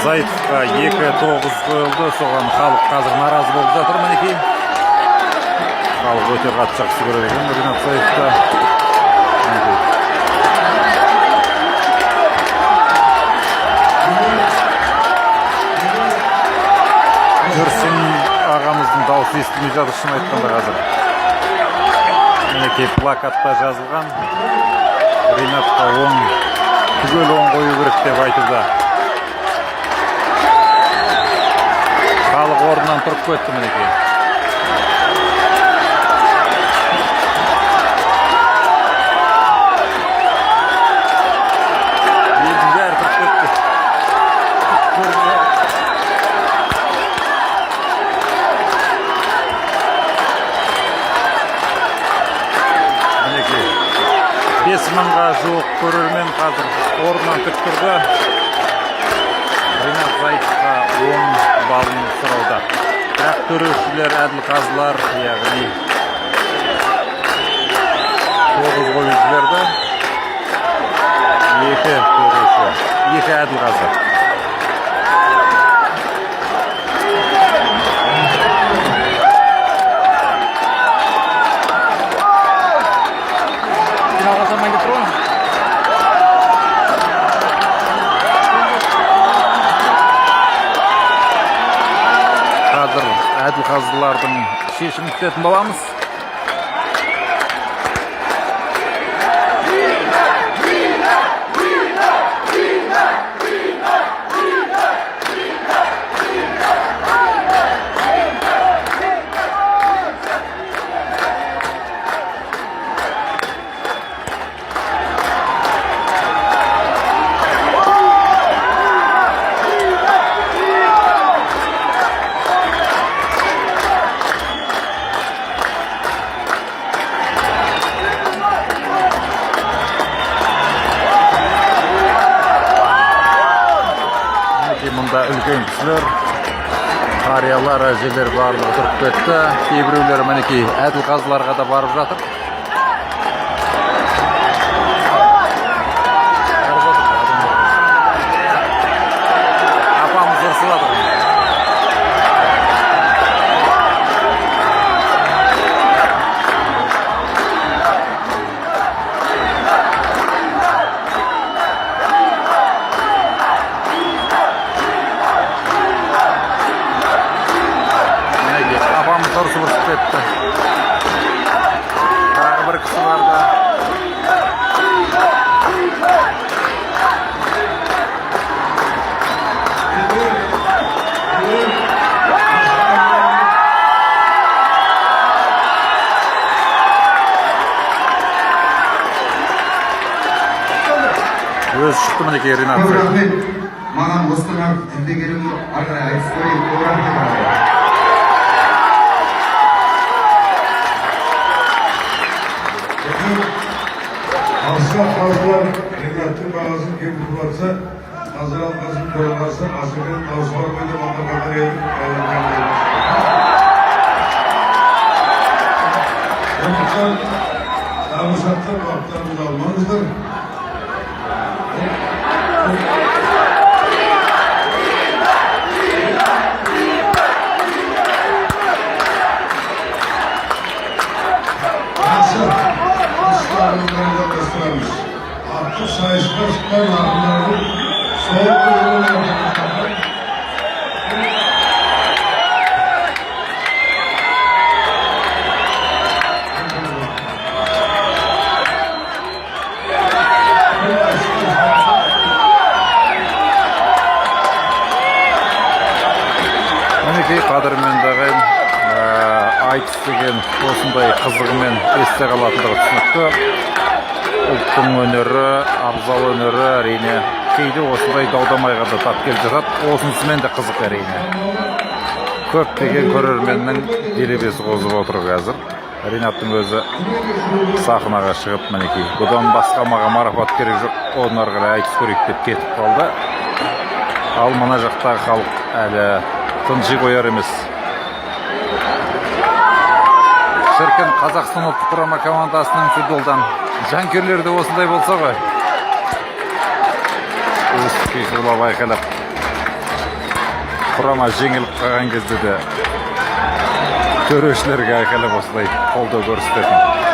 Заитовқа 2-9 қойылды. Соған халық қазір наразы болып жатыр. Мінекей халық өте қатты жақсы көреді екен Ринат Заитовты. Жүрсін ағамыздың дауысы естілмей жатыр, шын айтқанда қазір. Мінекей плакатта жазылған Ринатқа түгел оң қою керек деп айтылды. Халық орнынан тұрып кетті мінекей. Елдің бәрі тұрып кетті. Мінекей 5.000-ға жуық көрермен қазір орнынан тік тұрды. Ринат Заитовқа 10 балын сұрауда. Бірақ төрешілер әділқазылар, яғни 9 қою жіберді. 2 төреші, 2 әділқазы. Әділқазылардың шешімін күтетін боламыз. Мұнда үлкен кісілер, қариялар, әжелер барлығы тұрып кетті. Кейбіреулер мінекей әділқазыларға да барып жатыр. Апамыз ұрсылады. Ұрсы ұрсып кетті. Тағы бір кісі барды. Өзі шықты мінекей Ринат. Маған осыған жүлдегерімді ағай айтып көрейін, көрейін. Қазылар Ринаттың бағасын кем тұрбатса, назар алғасын көрілғасы асырған таусылар көйді маңдағандар едім әйелден. Тағы саттар баптарымызды алмаңыздар. Artık sayışlar çıkan ağırları soğuk kuyruğuna Мінекей қадірменді айтыс деген осындай қызығымен есте қалатындығы түсінікті. Ұлттың өнері, абзал өнері әрине кейде осындай даудамайға да тап келіп жатады. Осынысымен де қызық әрине. Көптеген көрерменнің делебесі қозып отыр қазір. Ринаттың өзі сахнаға шығып мінекей. Бұдан басқа маған марапат керек жоқ. Одан ары қарай айтыс көрейік деп кетіп қалды. Ал мына жақтағы халық әлі тынши қояр емес. Шіркін Қазақстан ұлттық құрама командасының футболдан жанкүйерлері де осындай болса ғой. Өстіп қиқырлап айқайлап құрама жеңіліп қалған кезде де төрешілерге айқайлап осылай қолдау көрсететін.